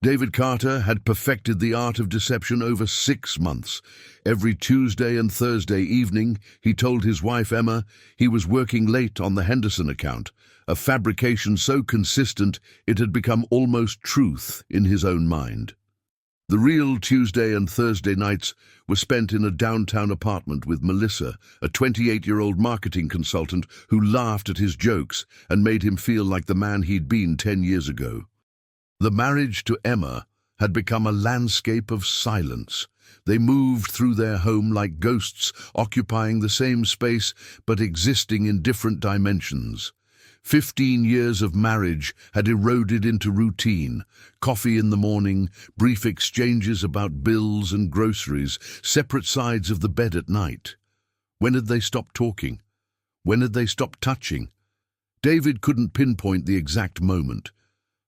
David Carter had perfected the art of deception over 6 months. Every Tuesday and Thursday evening, he told his wife Emma he was working late on the Henderson account, a fabrication so consistent it had become almost truth in his own mind. The real Tuesday and Thursday nights were spent in a downtown apartment with Melissa, a 28-year-old marketing consultant who laughed at his jokes and made him feel like the man he'd been 10 years ago. The marriage to Emma had become a landscape of silence. They moved through their home like ghosts, occupying the same space but existing in different dimensions. 15 years of marriage had eroded into routine. Coffee in the morning, brief exchanges about bills and groceries, separate sides of the bed at night. When had they stopped talking? When had they stopped touching? David couldn't pinpoint the exact moment,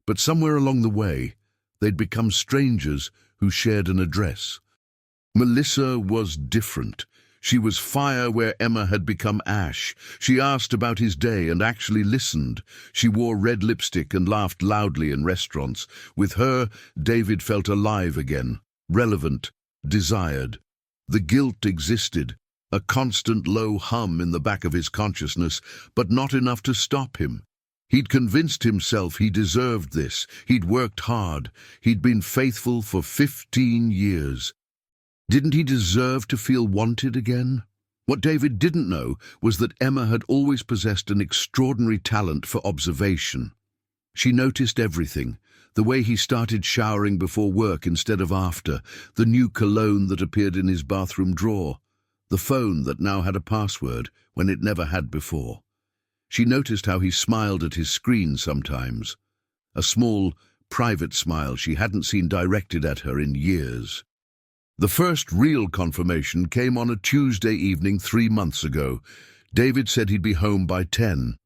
but somewhere along the way, they'd become strangers who shared an address. Melissa was different. She was fire where Emma had become ash. She asked about his day and actually listened. She wore red lipstick and laughed loudly in restaurants. With her, David felt alive again, relevant, desired. The guilt existed, a constant low hum in the back of his consciousness, but not enough to stop him. He'd convinced himself he deserved this. He'd worked hard. He'd been faithful for 15 years. Didn't he deserve to feel wanted again? What David didn't know was that Emma had always possessed an extraordinary talent for observation. She noticed everything, the way he started showering before work instead of after, the new cologne that appeared in his bathroom drawer, the phone that now had a password when it never had before. She noticed how he smiled at his screen sometimes, a small, private smile she hadn't seen directed at her in years. The first real confirmation came on a Tuesday evening 3 months ago. David said he'd be home by 10.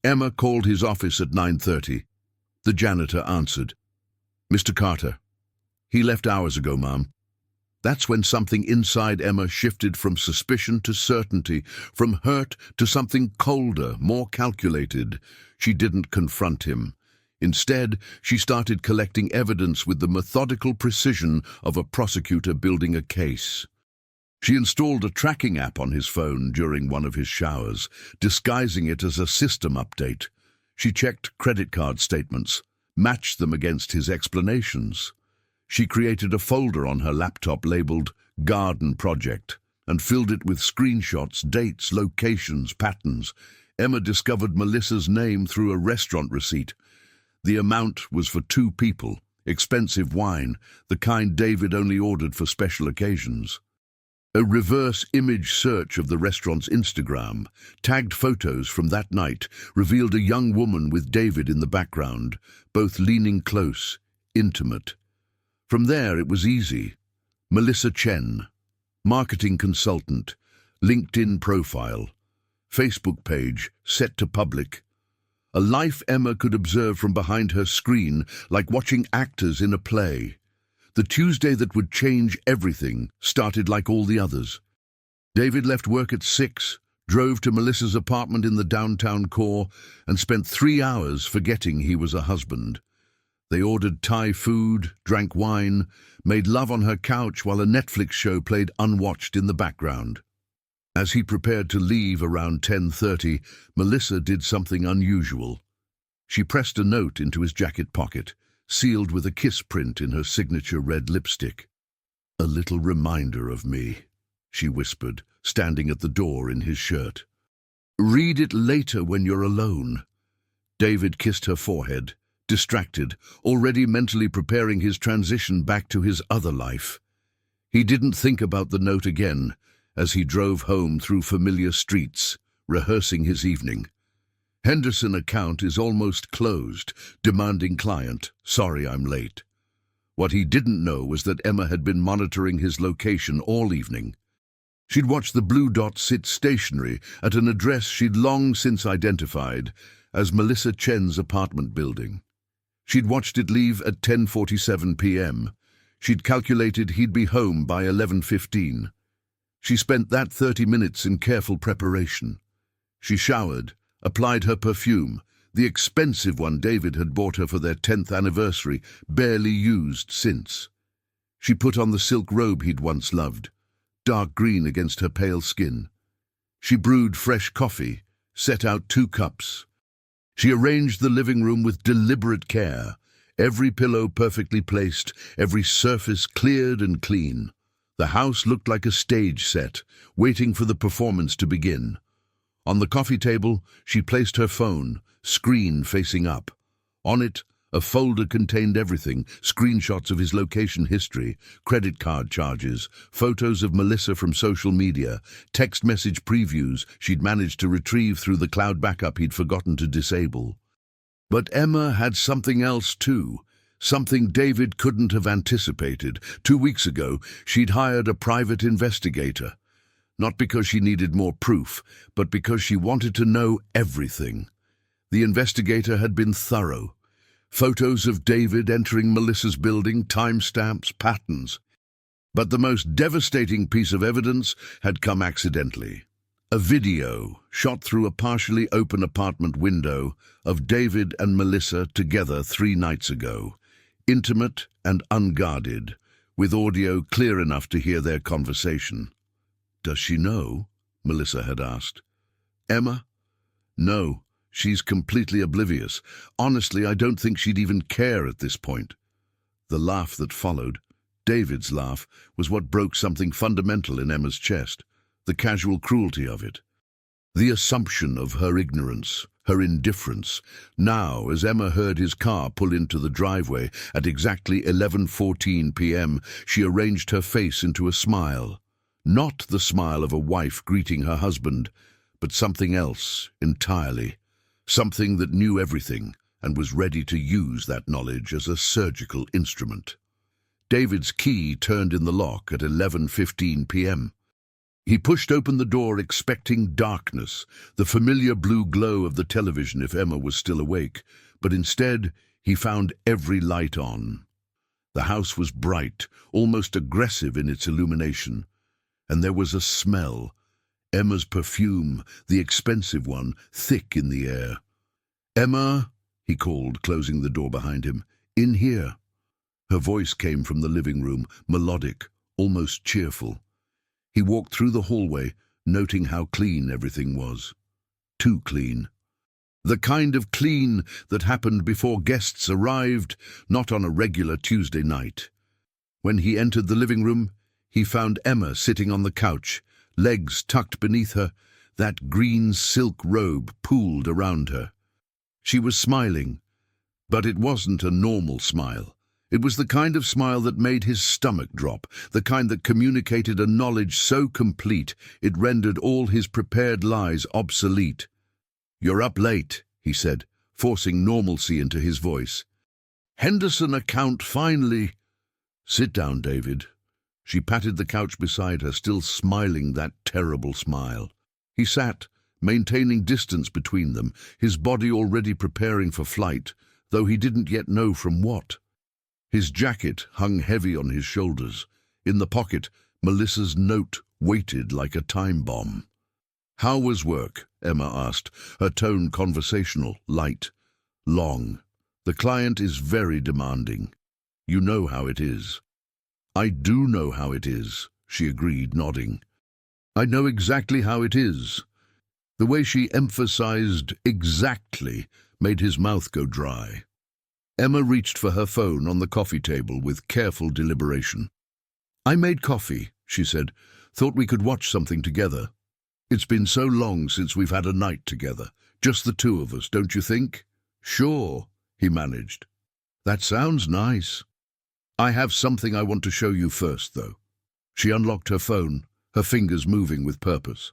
Emma called his office at 9:30. The janitor answered. "Mr. Carter." "He left hours ago, ma'am." That's when something inside Emma shifted from suspicion to certainty, from hurt to something colder, more calculated. She didn't confront him. Instead, she started collecting evidence with the methodical precision of a prosecutor building a case. She installed a tracking app on his phone during one of his showers, disguising it as a system update. She checked credit card statements, matched them against his explanations. She created a folder on her laptop labeled Garden Project and filled it with screenshots, dates, locations, patterns. Emma discovered Melissa's name through a restaurant receipt. The amount was for 2 people, expensive wine, the kind David only ordered for special occasions. A reverse image search of the restaurant's Instagram, tagged photos from that night, revealed a young woman with David in the background, both leaning close, intimate. From there it was easy. Melissa Chen, marketing consultant, LinkedIn profile, Facebook page set to public. A life Emma could observe from behind her screen, like watching actors in a play. The Tuesday that would change everything started like all the others. David left work at 6, drove to Melissa's apartment in the downtown core, and spent 3 hours forgetting he was a husband. They ordered Thai food, drank wine, made love on her couch while a Netflix show played unwatched in the background. As he prepared to leave around 10:30, Melissa did something unusual. She pressed a note into his jacket pocket, sealed with a kiss print in her signature red lipstick. "A little reminder of me," she whispered, standing at the door in his shirt. "Read it later when you're alone." David kissed her forehead, distracted, already mentally preparing his transition back to his other life. He didn't think about the note again as he drove home through familiar streets, rehearsing his evening. Henderson account is almost closed, demanding client, "Sorry I'm late." What he didn't know was that Emma had been monitoring his location all evening. She'd watched the blue dot sit stationary at an address she'd long since identified as Melissa Chen's apartment building. She'd watched it leave at 10:47 p.m. She'd calculated he'd be home by 11:15. She spent that 30 minutes in careful preparation. She showered, applied her perfume, The expensive one David had bought her for their 10th anniversary, barely used since. She put on the silk robe he'd once loved, dark green against her pale skin. She brewed fresh coffee, set out 2 cups. She arranged the living room with deliberate care, every pillow perfectly placed, every surface cleared and clean. The house looked like a stage set, waiting for the performance to begin. On the coffee table, she placed her phone, screen facing up. On it, a folder contained everything: screenshots of his location history, credit card charges, photos of Melissa from social media, text message previews she'd managed to retrieve through the cloud backup he'd forgotten to disable. But Emma had something else too, something David couldn't have anticipated. 2 weeks ago, she'd hired a private investigator. Not because she needed more proof, but because she wanted to know everything. The investigator had been thorough. Photos of David entering Melissa's building, timestamps, patterns. But the most devastating piece of evidence had come accidentally. A video, shot through a partially open apartment window, of David and Melissa together 3 nights ago. Intimate and unguarded, with audio clear enough to hear their conversation. "Does she know?" Melissa had asked. "Emma? No, she's completely oblivious. Honestly, I don't think she'd even care at this point." The laugh that followed, David's laugh, was what broke something fundamental in Emma's chest. The casual cruelty of it. The assumption of her ignorance, her indifference. Now, as Emma heard his car pull into the driveway at exactly 11:14 p.m., she arranged her face into a smile. Not the smile of a wife greeting her husband, but something else entirely. Something that knew everything and was ready to use that knowledge as a surgical instrument. David's key turned in the lock at 11:15 p.m. He pushed open the door, expecting darkness, the familiar blue glow of the television if Emma was still awake, but instead he found every light on. The house was bright, almost aggressive in its illumination, and there was a smell. Emma's perfume, the expensive one, thick in the air. "Emma," he called, closing the door behind him. "In here." Her voice came from the living room, melodic, almost cheerful. He walked through the hallway, noting how clean everything was. Too clean. The kind of clean that happened before guests arrived, not on a regular Tuesday night. When he entered the living room, he found Emma sitting on the couch, legs tucked beneath her, that green silk robe pooled around her. She was smiling, but it wasn't a normal smile. It was the kind of smile that made his stomach drop, the kind that communicated a knowledge so complete it rendered all his prepared lies obsolete. "You're up late," he said, forcing normalcy into his voice. "Henderson account finally—" "Sit down, David." She patted the couch beside her, still smiling that terrible smile. He sat, maintaining distance between them, his body already preparing for flight, though he didn't yet know from what. His jacket hung heavy on his shoulders. In the pocket, Melissa's note waited like a time bomb. "How was work?" Emma asked, her tone conversational, light, long. "The client is very demanding. You know how it is." "I do know how it is," she agreed, nodding. "I know exactly how it is." The way she emphasized exactly made his mouth go dry. Emma reached for her phone on the coffee table with careful deliberation. "I made coffee," she said. "Thought we could watch something together. It's been so long since we've had a night together. Just the 2 of us, don't you think?" "Sure," he managed. "That sounds nice. I have something I want to show you first, though." She unlocked her phone, her fingers moving with purpose.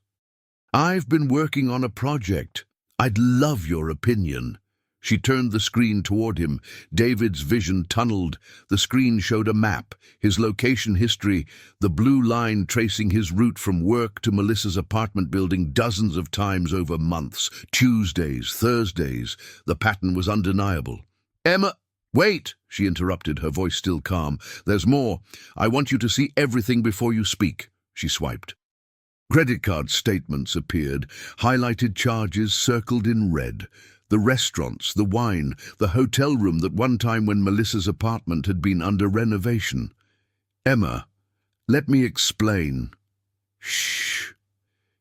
"I've been working on a project. I'd love your opinion." She turned the screen toward him. David's vision tunneled. The screen showed a map, his location history, the blue line tracing his route from work to Melissa's apartment building dozens of times over months, Tuesdays, Thursdays. The pattern was undeniable. "Emma, wait," she interrupted, her voice still calm. "There's more. I want you to see everything before you speak." She swiped. Credit card statements appeared, highlighted charges circled in red. The restaurants, the wine, the hotel room that one time when Melissa's apartment had been under renovation. Emma, let me explain. Shh.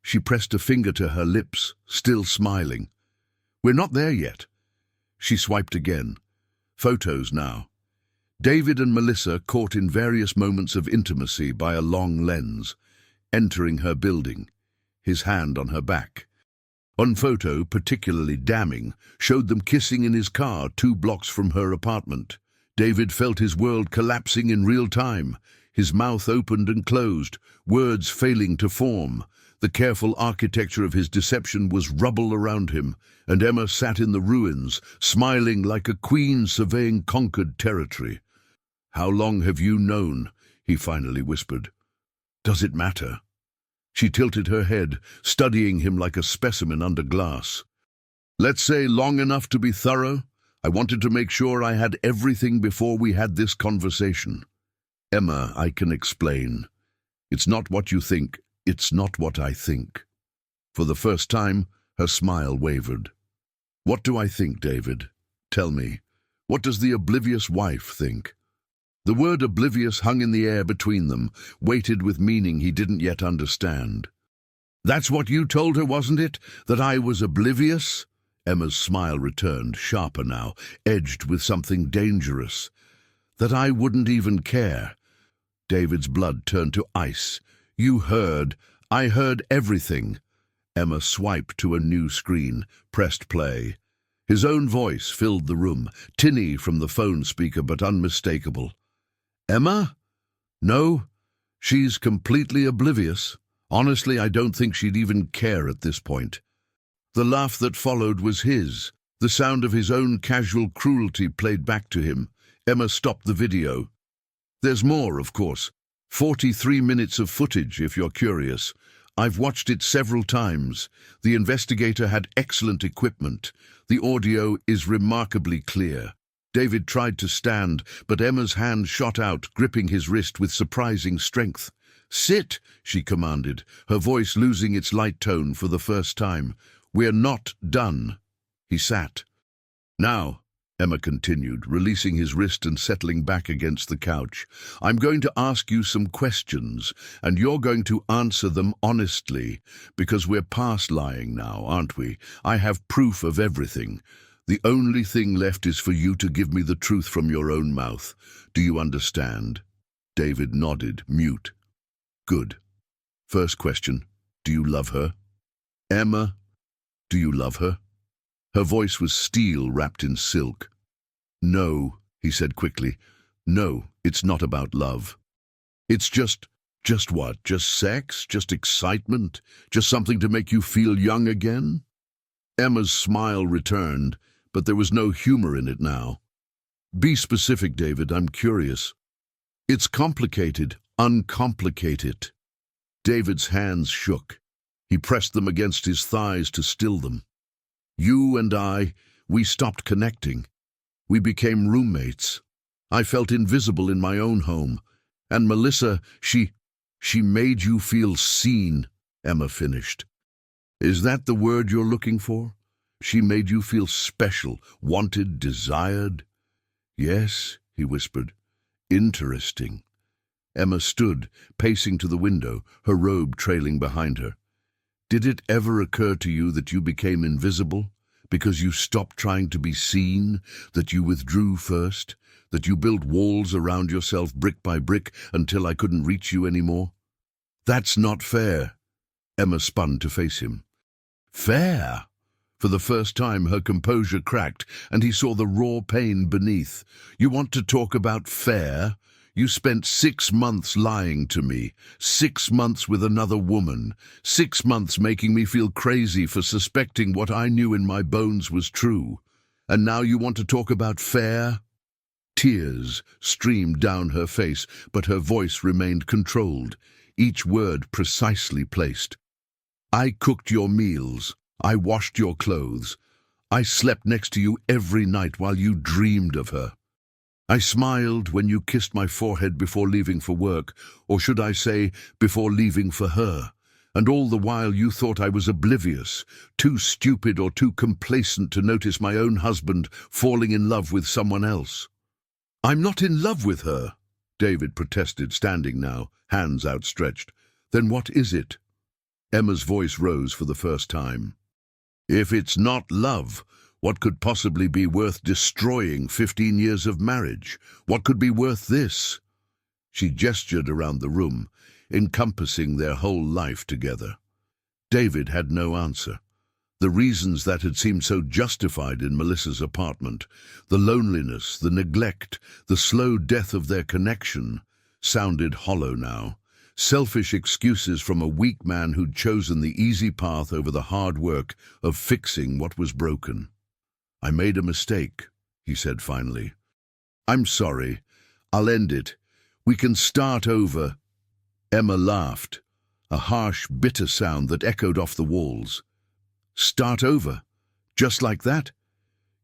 She pressed a finger to her lips, still smiling. We're not there yet. She swiped again. Photos now. David and Melissa caught in various moments of intimacy by a long lens, entering her building, his hand on her back. One photo, particularly damning, showed them kissing in his car 2 blocks from her apartment. David felt his world collapsing in real time. His mouth opened and closed, words failing to form. The careful architecture of his deception was rubble around him, and Emma sat in the ruins, smiling like a queen surveying conquered territory. "How long have you known?" he finally whispered. "Does it matter?" She tilted her head, studying him like a specimen under glass. "Let's say long enough to be thorough. I wanted to make sure I had everything before we had this conversation." "Emma, I can explain. It's not what you think, it's not what I think." For the first time, her smile wavered. "What do I think, David? Tell me. What does the oblivious wife think?" The word oblivious hung in the air between them, weighted with meaning he didn't yet understand. "That's what you told her, wasn't it? That I was oblivious?" Emma's smile returned, sharper now, edged with something dangerous. "That I wouldn't even care." David's blood turned to ice. "You heard. I heard everything." Emma swiped to a new screen, pressed play. His own voice filled the room, tinny from the phone speaker but unmistakable. "Emma? No, she's completely oblivious. Honestly, I don't think she'd even care at this point." The laugh that followed was his, the sound of his own casual cruelty played back to him. Emma stopped the video. "There's more, of course. 43 minutes of footage, if you're curious. I've watched it several times. The investigator had excellent equipment. The audio is remarkably clear." David tried to stand, but Emma's hand shot out, gripping his wrist with surprising strength. "Sit," she commanded, her voice losing its light tone for the first time. "We're not done." He sat. "Now," Emma continued, releasing his wrist and settling back against the couch, "I'm going to ask you some questions, and you're going to answer them honestly, because we're past lying now, aren't we? I have proof of everything. The only thing left is for you to give me the truth from your own mouth. Do you understand?" David nodded, mute. "Good. First question, do you love her?" "Emma, do you love her?" Her voice was steel wrapped in silk. "No," he said quickly. "No, it's not about love. It's just what? Just sex? Just excitement? Just something to make you feel young again?" Emma's smile returned, but there was no humor in it now. "Be specific, David, I'm curious." "It's complicated. Uncomplicate it." David's hands shook. He pressed them against his thighs to still them. "You and I, we stopped connecting. We became roommates. I felt invisible in my own home. And Melissa, she made you feel seen," Emma finished. "Is that the word you're looking for? She made you feel special, wanted, desired?" "Yes," he whispered. "Interesting." Emma stood, pacing to the window, her robe trailing behind her. "Did it ever occur to you that you became invisible? Because you stopped trying to be seen? That you withdrew first? That you built walls around yourself brick by brick until I couldn't reach you anymore?" "That's not fair." Emma spun to face him. "Fair?" For the first time her composure cracked, and he saw the raw pain beneath. "You want to talk about fair? You spent 6 months lying to me, 6 months with another woman, 6 months making me feel crazy for suspecting what I knew in my bones was true. And now you want to talk about fair?" Tears streamed down her face, but her voice remained controlled, each word precisely placed. "I cooked your meals. I washed your clothes. I slept next to you every night while you dreamed of her. I smiled when you kissed my forehead before leaving for work, or should I say, before leaving for her. And all the while you thought I was oblivious, too stupid or too complacent to notice my own husband falling in love with someone else. I'm not in love with her, David protested, standing now, hands outstretched. Then what is it? Emma's voice rose for the first time. If it's not love, what could possibly be worth destroying 15 years of marriage? What could be worth this? She gestured around the room, encompassing their whole life together. David had no answer. The reasons that had seemed so justified in Melissa's apartment, the loneliness, the neglect, the slow death of their connection, sounded hollow now. Selfish excuses from a weak man who'd chosen the easy path over the hard work of fixing what was broken. I made a mistake, he said finally. I'm sorry. I'll end it. We can start over. Emma laughed, a harsh, bitter sound that echoed off the walls. Start over? Just like that?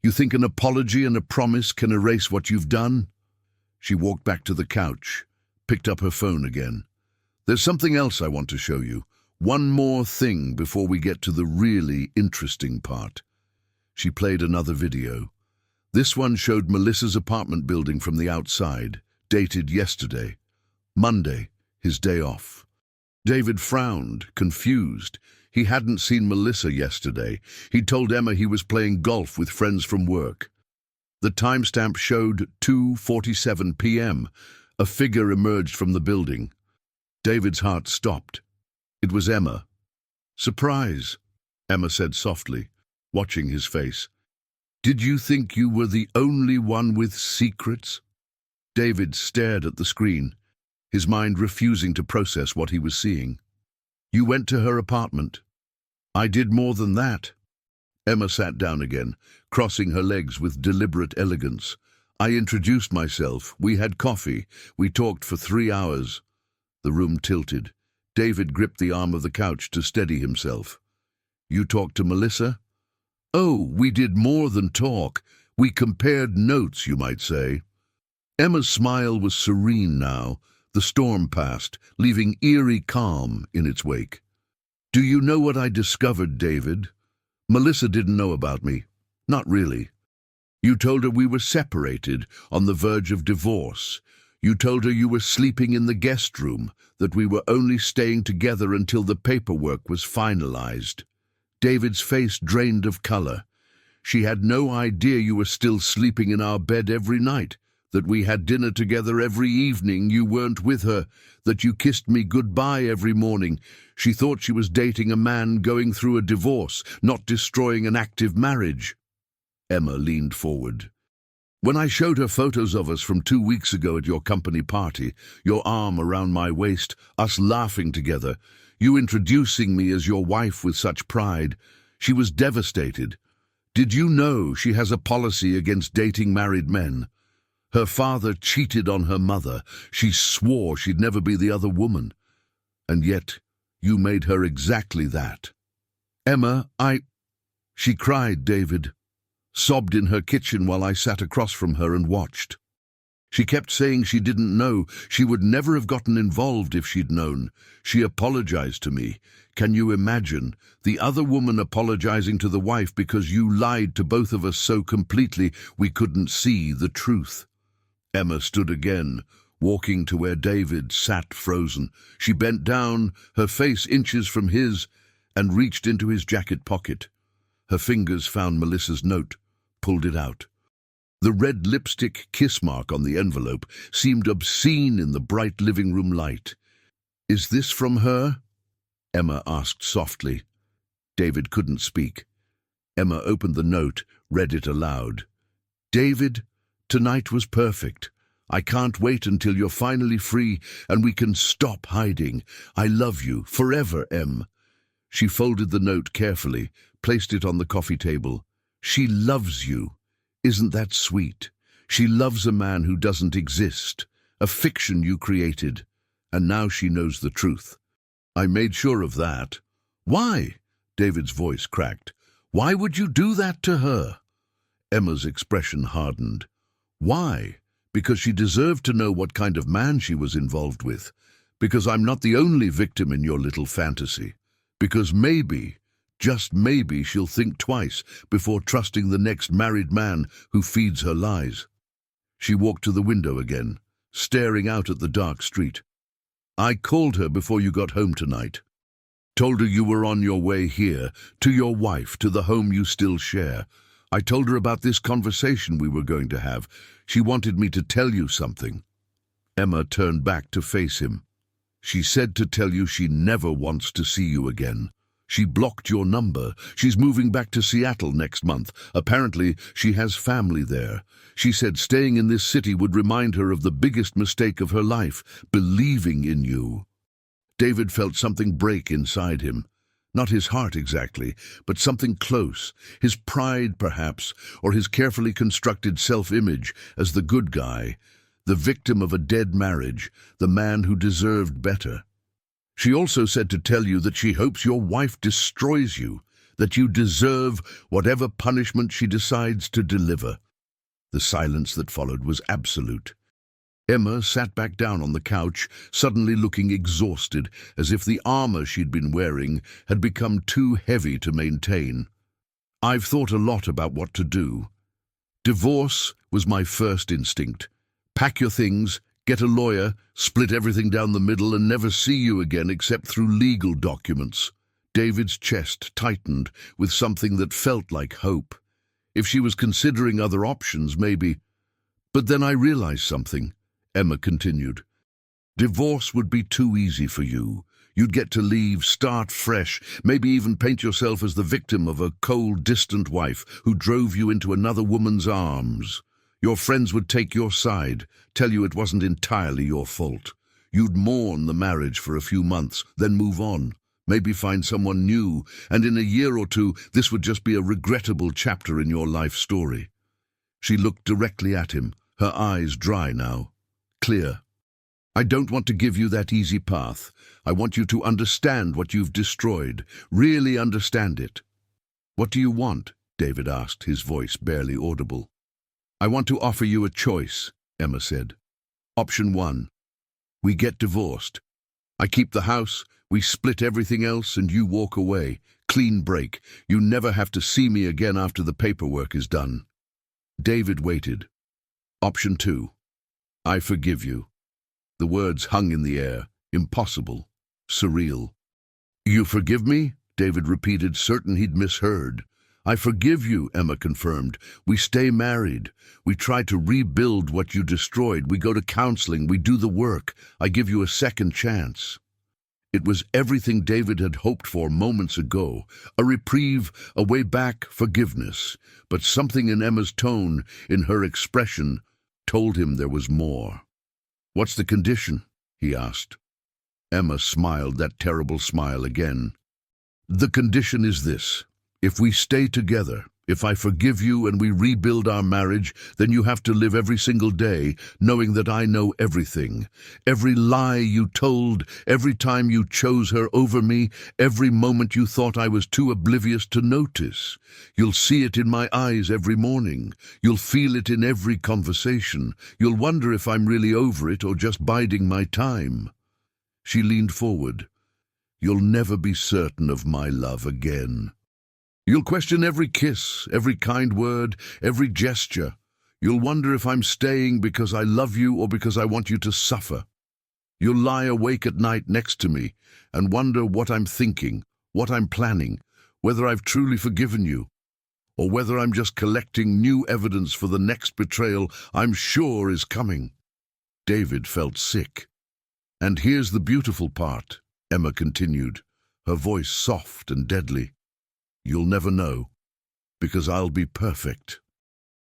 You think an apology and a promise can erase what you've done? She walked back to the couch, picked up her phone again. There's something else I want to show you. One more thing before we get to the really interesting part. She played another video. This one showed Melissa's apartment building from the outside, dated yesterday. Monday, his day off. David frowned, confused. He hadn't seen Melissa yesterday. He'd told Emma he was playing golf with friends from work. The timestamp showed 2:47 p.m. A figure emerged from the building. David's heart stopped. It was Emma. Surprise, Emma said softly, watching his face. Did you think you were the only one with secrets? David stared at the screen, his mind refusing to process what he was seeing. You went to her apartment. I did more than that. Emma sat down again, crossing her legs with deliberate elegance. I introduced myself. We had coffee. We talked for 3 hours. The room tilted. David gripped the arm of the couch to steady himself. You talked to Melissa? Oh, we did more than talk. We compared notes, you might say. Emma's smile was serene now. The storm passed, leaving eerie calm in its wake. Do you know what I discovered, David? Melissa didn't know about me. Not really. You told her we were separated, on the verge of divorce. You told her you were sleeping in the guest room, that we were only staying together until the paperwork was finalized. David's face drained of color. She had no idea you were still sleeping in our bed every night, that we had dinner together every evening you weren't with her, that you kissed me goodbye every morning. She thought she was dating a man going through a divorce, not destroying an active marriage. Emma leaned forward. When I showed her photos of us from 2 weeks ago at your company party, your arm around my waist, us laughing together, you introducing me as your wife with such pride, she was devastated. Did you know she has a policy against dating married men? Her father cheated on her mother. She swore she'd never be the other woman. And yet, you made her exactly that. Emma, She cried, David. Sobbed in her kitchen while I sat across from her and watched. She kept saying she didn't know. She would never have gotten involved if she'd known. She apologized to me. Can you imagine? The other woman apologizing to the wife because you lied to both of us so completely we couldn't see the truth. Emma stood again, walking to where David sat frozen. She bent down, her face inches from his, and reached into his jacket pocket. Her fingers found Melissa's note, pulled it out. The red lipstick kiss mark on the envelope seemed obscene in the bright living room light. Is this from her? Emma asked softly. David couldn't speak. Emma opened the note, read it aloud. David, tonight was perfect. I can't wait until you're finally free and we can stop hiding. I love you forever, Em. She folded the note carefully, placed it on the coffee table. She loves you. Isn't that sweet? She loves a man who doesn't exist, a fiction you created, and now she knows the truth. I made sure of that. Why? David's voice cracked. Why would you do that to her? Emma's expression hardened. Why? Because she deserved to know what kind of man she was involved with. Because I'm not the only victim in your little fantasy. Because maybe, just maybe, she'll think twice before trusting the next married man who feeds her lies. She walked to the window again, staring out at the dark street. I called her before you got home tonight. Told her you were on your way here, to your wife, to the home you still share. I told her about this conversation we were going to have. She wanted me to tell you something. Emma turned back to face him. She said to tell you she never wants to see you again. She blocked your number. She's moving back to Seattle next month. Apparently, she has family there. She said staying in this city would remind her of the biggest mistake of her life, believing in you. David felt something break inside him. Not his heart exactly, but something close. His pride, perhaps, or his carefully constructed self-image as the good guy, the victim of a dead marriage, the man who deserved better. She also said to tell you that she hopes your wife destroys you, that you deserve whatever punishment she decides to deliver. The silence that followed was absolute. Emma sat back down on the couch, suddenly looking exhausted, as if the armor she'd been wearing had become too heavy to maintain. I've thought a lot about what to do. Divorce was my first instinct. Pack your things, get a lawyer, split everything down the middle, and never see you again except through legal documents. David's chest tightened with something that felt like hope. If she was considering other options, maybe. But then I realized something. Emma continued. Divorce would be too easy for you. You'd get to leave, start fresh, maybe even paint yourself as the victim of a cold, distant wife who drove you into another woman's arms. Your friends would take your side, tell you it wasn't entirely your fault. You'd mourn the marriage for a few months, then move on, maybe find someone new, and in a year or two this would just be a regrettable chapter in your life story. She looked directly at him, her eyes dry now. Clear. I don't want to give you that easy path. I want you to understand what you've destroyed, really understand it. What do you want? David asked, his voice barely audible. I want to offer you a choice, Emma said. Option 1. We get divorced. I keep the house, we split everything else, and you walk away. Clean break. You never have to see me again after the paperwork is done. David waited. Option 2. I forgive you. The words hung in the air, impossible, surreal. You forgive me? David repeated, certain he'd misheard. I forgive you, Emma confirmed. We stay married. We try to rebuild what you destroyed. We go to counseling. We do the work. I give you a second chance. It was everything David had hoped for moments ago. A reprieve, a way back, forgiveness. But something in Emma's tone, in her expression, told him there was more. What's the condition? He asked. Emma smiled that terrible smile again. The condition is this. If we stay together, if I forgive you and we rebuild our marriage, then you have to live every single day knowing that I know everything. Every lie you told, every time you chose her over me, every moment you thought I was too oblivious to notice. You'll see it in my eyes every morning. You'll feel it in every conversation. You'll wonder if I'm really over it or just biding my time. She leaned forward. You'll never be certain of my love again. You'll question every kiss, every kind word, every gesture. You'll wonder if I'm staying because I love you or because I want you to suffer. You'll lie awake at night next to me and wonder what I'm thinking, what I'm planning, whether I've truly forgiven you, or whether I'm just collecting new evidence for the next betrayal I'm sure is coming. David felt sick. And here's the beautiful part, Emma continued, her voice soft and deadly. You'll never know, because I'll be perfect.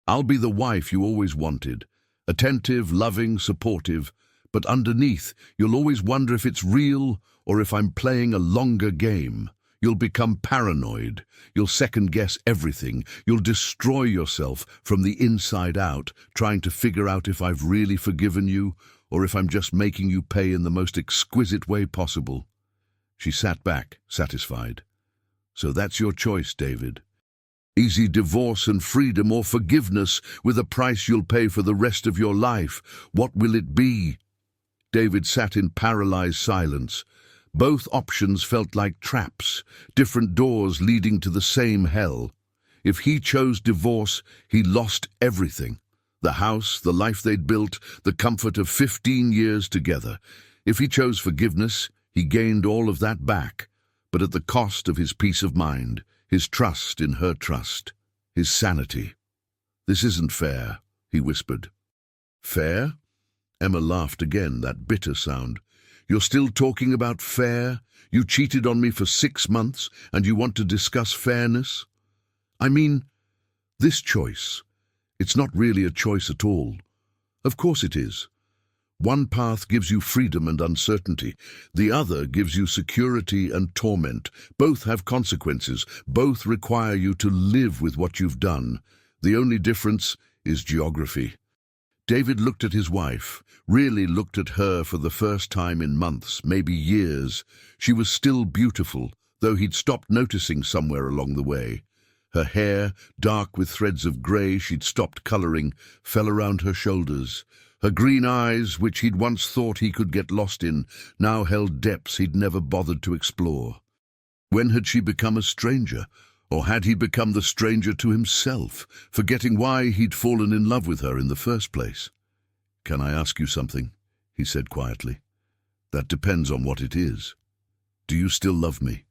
I'll be the wife you always wanted, attentive, loving, supportive, but underneath you'll always wonder if it's real or if I'm playing a longer game. You'll become paranoid. You'll second-guess everything. You'll destroy yourself from the inside out, trying to figure out if I've really forgiven you or if I'm just making you pay in the most exquisite way possible. She sat back, satisfied. So that's your choice, David. Easy divorce and freedom or forgiveness with a price you'll pay for the rest of your life. What will it be? David sat in paralyzed silence, Both options felt like traps, different doors leading to the same hell. If he chose divorce, he lost everything. The house, the life they'd built, the comfort of 15 years together. If he chose forgiveness, he gained all of that back, but at the cost of his peace of mind, his trust in her trust, his sanity. "This isn't fair," he whispered. "Fair?" Emma laughed again, that bitter sound. "You're still talking about fair? You cheated on me for 6 months, and you want to discuss fairness? I mean, this choice. It's not really a choice at all. Of course it is. One path gives you freedom and uncertainty. The other gives you security and torment. Both have consequences. Both require you to live with what you've done. The only difference is geography." David looked at his wife, really looked at her for the first time in months, maybe years. She was still beautiful, though he'd stopped noticing somewhere along the way. Her hair, dark with threads of grey she'd stopped colouring, fell around her shoulders. Her green eyes, which he'd once thought he could get lost in, now held depths he'd never bothered to explore. When had she become a stranger? Or had he become the stranger to himself, forgetting why he'd fallen in love with her in the first place? "Can I ask you something?" he said quietly. "That depends on what it is. Do you still love me?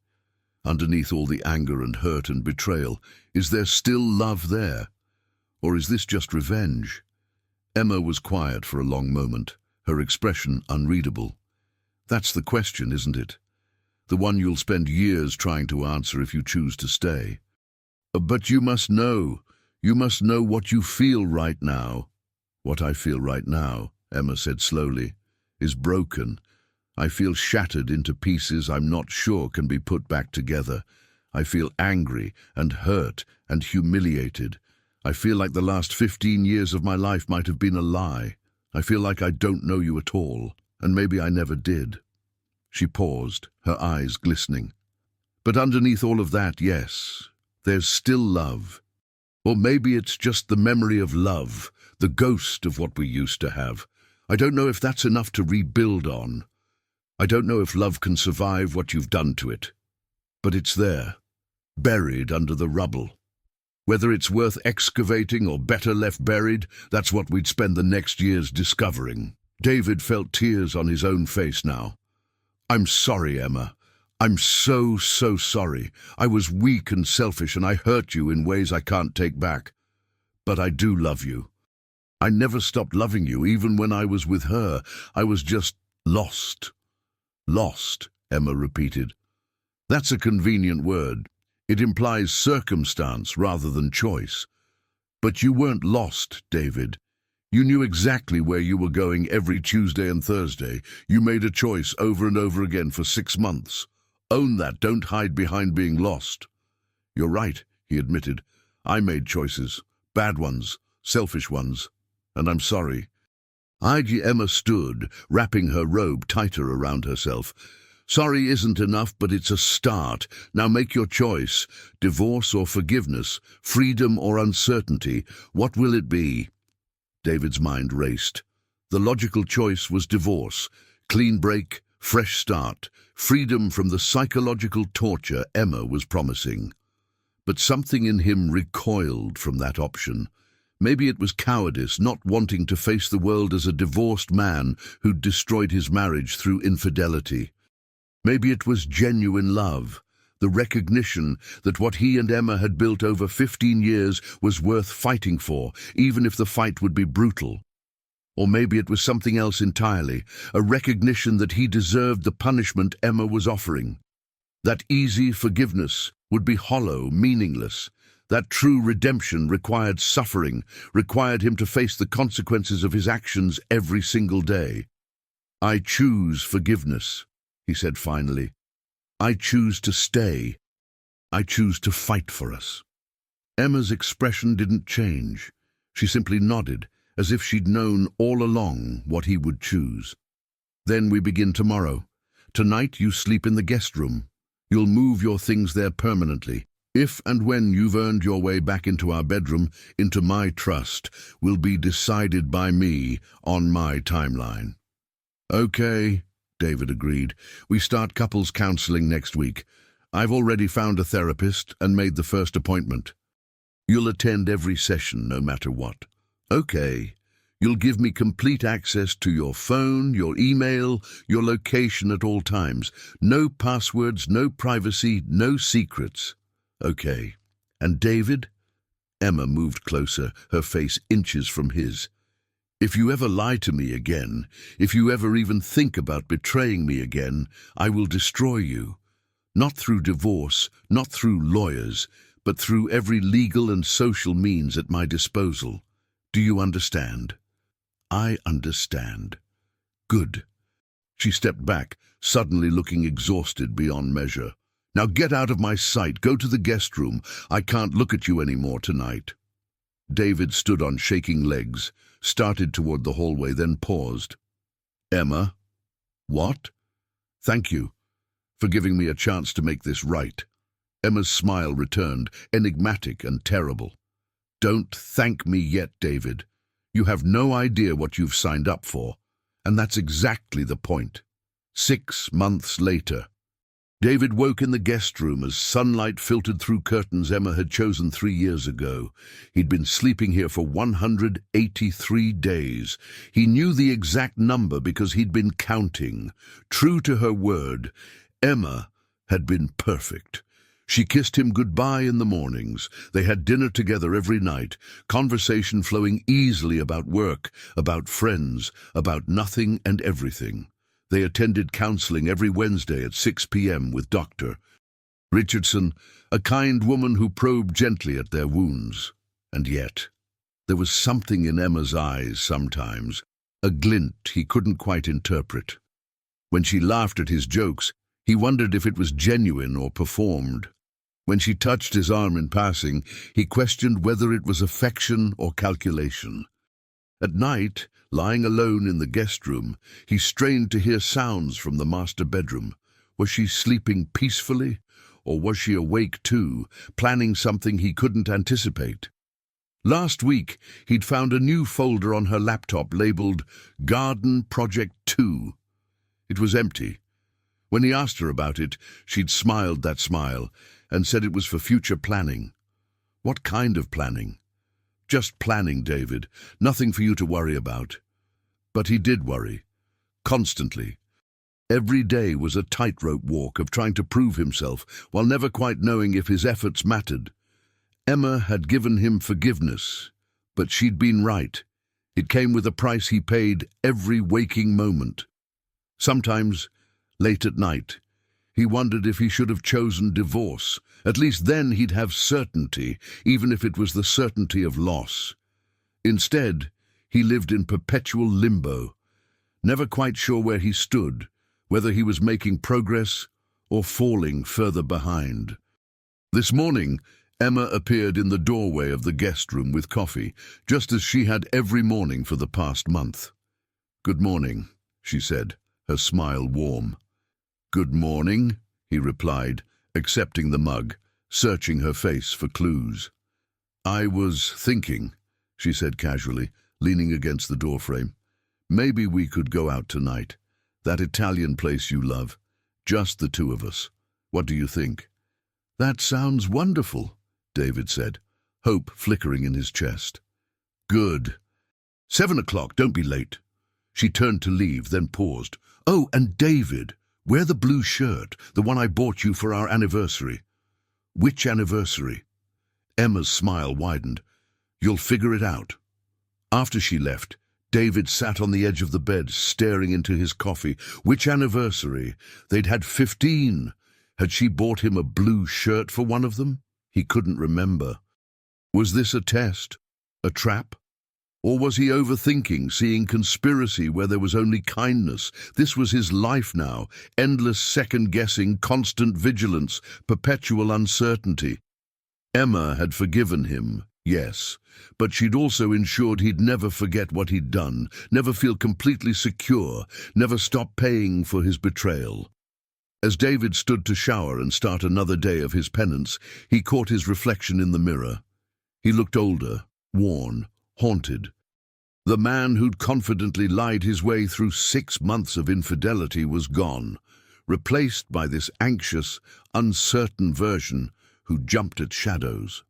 Underneath all the anger and hurt and betrayal, is there still love there? Or is this just revenge?" Emma was quiet for a long moment, her expression unreadable. "That's the question, isn't it? The one you'll spend years trying to answer if you choose to stay. But you must know what you feel right now." "What I feel right now," Emma said slowly, "is broken. I feel shattered into pieces I'm not sure can be put back together. I feel angry and hurt and humiliated. I feel like the last 15 years of my life might have been a lie. I feel like I don't know you at all, and maybe I never did." She paused, her eyes glistening. "But underneath all of that, yes, there's still love. Or maybe it's just the memory of love, the ghost of what we used to have. I don't know if that's enough to rebuild on. I don't know if love can survive what you've done to it. But it's there, buried under the rubble. Whether it's worth excavating or better left buried, that's what we'd spend the next years discovering." David felt tears on his own face now. "I'm sorry, Emma. I'm so sorry. I was weak and selfish, and I hurt you in ways I can't take back. But I do love you. I never stopped loving you, even when I was with her. I was just lost." "Lost," Emma repeated. "That's a convenient word. It implies circumstance rather than choice. But you weren't lost, David. You knew exactly where you were going every Tuesday and Thursday. You made a choice over and over again for 6 months. Own that, don't hide behind being lost." "You're right," he admitted. "I made choices, bad ones, selfish ones, and I'm sorry." Emma stood, wrapping her robe tighter around herself. "Sorry isn't enough, but it's a start. Now make your choice. Divorce or forgiveness, freedom or uncertainty. What will it be?" David's mind raced. The logical choice was divorce. Clean break, fresh start, freedom from the psychological torture Emma was promising. But something in him recoiled from that option. Maybe it was cowardice, not wanting to face the world as a divorced man who'd destroyed his marriage through infidelity. Maybe it was genuine love, the recognition that what he and Emma had built over 15 years was worth fighting for, even if the fight would be brutal. Or maybe it was something else entirely, a recognition that he deserved the punishment Emma was offering. That easy forgiveness would be hollow, meaningless. That true redemption required suffering, required him to face the consequences of his actions every single day. "I choose forgiveness," he said finally. "I choose to stay. I choose to fight for us." Emma's expression didn't change. She simply nodded, as if she'd known all along what he would choose. "Then we begin tomorrow. Tonight you sleep in the guest room. You'll move your things there permanently. If and when you've earned your way back into our bedroom, into my trust, will be decided by me on my timeline." "Okay," David agreed. "We start couples counseling next week. I've already found a therapist and made the first appointment. You'll attend every session no matter what." "Okay. You'll give me complete access to your phone, your email, your location at all times. No passwords, no privacy, no secrets." "Okay. And David?" Emma moved closer, her face inches from his. "If you ever lie to me again, if you ever even think about betraying me again, I will destroy you. Not through divorce, not through lawyers, but through every legal and social means at my disposal. Do you understand?" "I understand." "Good." She stepped back, suddenly looking exhausted beyond measure. "Now get out of my sight. Go to the guest room. I can't look at you anymore tonight." David stood on shaking legs, started toward the hallway, then paused. "Emma?" "What?" "Thank you for giving me a chance to make this right." Emma's smile returned, enigmatic and terrible. "Don't thank me yet, David. You have no idea what you've signed up for, and that's exactly the point." 6 months later. David woke in the guest room as sunlight filtered through curtains Emma had chosen 3 years ago. He'd been sleeping here for 183 days. He knew the exact number because he'd been counting. True to her word, Emma had been perfect. She kissed him goodbye in the mornings. They had dinner together every night, conversation flowing easily about work, about friends, about nothing and everything. They attended counseling every Wednesday at 6 p.m. with Dr. Richardson, a kind woman who probed gently at their wounds. And yet, there was something in Emma's eyes sometimes, a glint he couldn't quite interpret. When she laughed at his jokes, he wondered if it was genuine or performed. When she touched his arm in passing, he questioned whether it was affection or calculation. At night, lying alone in the guest room, he strained to hear sounds from the master bedroom. Was she sleeping peacefully, or was she awake too, planning something he couldn't anticipate? Last week, he'd found a new folder on her laptop labeled Garden Project 2. It was empty. When he asked her about it, she'd smiled that smile and said it was for future planning. What kind of planning? Just planning, David. Nothing for you to worry about. But he did worry. Constantly. Every day was a tightrope walk of trying to prove himself while never quite knowing if his efforts mattered. Emma had given him forgiveness, but she'd been right. It came with a price he paid every waking moment. Sometimes, late at night, he wondered if he should have chosen divorce. At least then he'd have certainty, even if it was the certainty of loss. Instead, he lived in perpetual limbo, never quite sure where he stood, whether he was making progress or falling further behind. This morning, Emma appeared in the doorway of the guest room with coffee, just as she had every morning for the past month. "Good morning," she said, her smile warm. "Good morning," he replied, accepting the mug, searching her face for clues. "I was thinking," she said casually, leaning against the doorframe. "Maybe we could go out tonight. That Italian place you love. Just the two of us. What do you think?" "That sounds wonderful," David said, hope flickering in his chest. "Good. 7 o'clock, don't be late." She turned to leave, then paused. "Oh, and David, wear the blue shirt, the one I bought you for our anniversary." "Which anniversary?" Emma's smile widened. "You'll figure it out." After she left, David sat on the edge of the bed, staring into his coffee. Which anniversary? They'd had 15. Had she bought him a blue shirt for one of them? He couldn't remember. Was this a test? A trap? Or was he overthinking, seeing conspiracy where there was only kindness? This was his life now, endless second-guessing, constant vigilance, perpetual uncertainty. Emma had forgiven him, yes, but she'd also ensured he'd never forget what he'd done, never feel completely secure, never stop paying for his betrayal. As David stood to shower and start another day of his penance, he caught his reflection in the mirror. He looked older, worn, haunted. The man who'd confidently lied his way through 6 months of infidelity was gone, replaced by this anxious, uncertain version who jumped at shadows.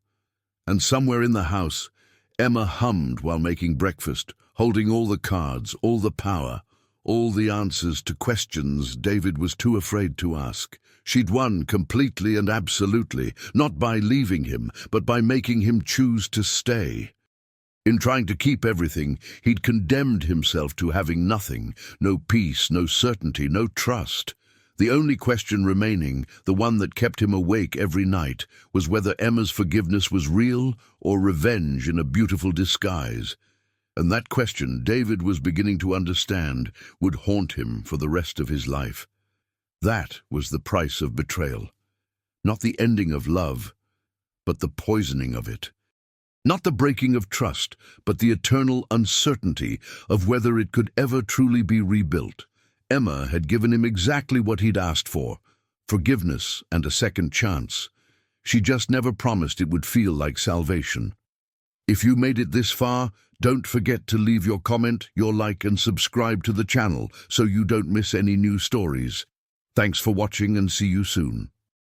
And somewhere in the house, Emma hummed while making breakfast, holding all the cards, all the power, all the answers to questions David was too afraid to ask. She'd won completely and absolutely, not by leaving him, but by making him choose to stay. In trying to keep everything, he'd condemned himself to having nothing, no peace, no certainty, no trust. The only question remaining, the one that kept him awake every night, was whether Emma's forgiveness was real or revenge in a beautiful disguise. And that question, David was beginning to understand, would haunt him for the rest of his life. That was the price of betrayal. Not the ending of love, but the poisoning of it. Not the breaking of trust, but the eternal uncertainty of whether it could ever truly be rebuilt. Emma had given him exactly what he'd asked for, forgiveness and a second chance. She just never promised it would feel like salvation. If you made it this far, don't forget to leave your comment, your like and subscribe to the channel so you don't miss any new stories. Thanks for watching and see you soon.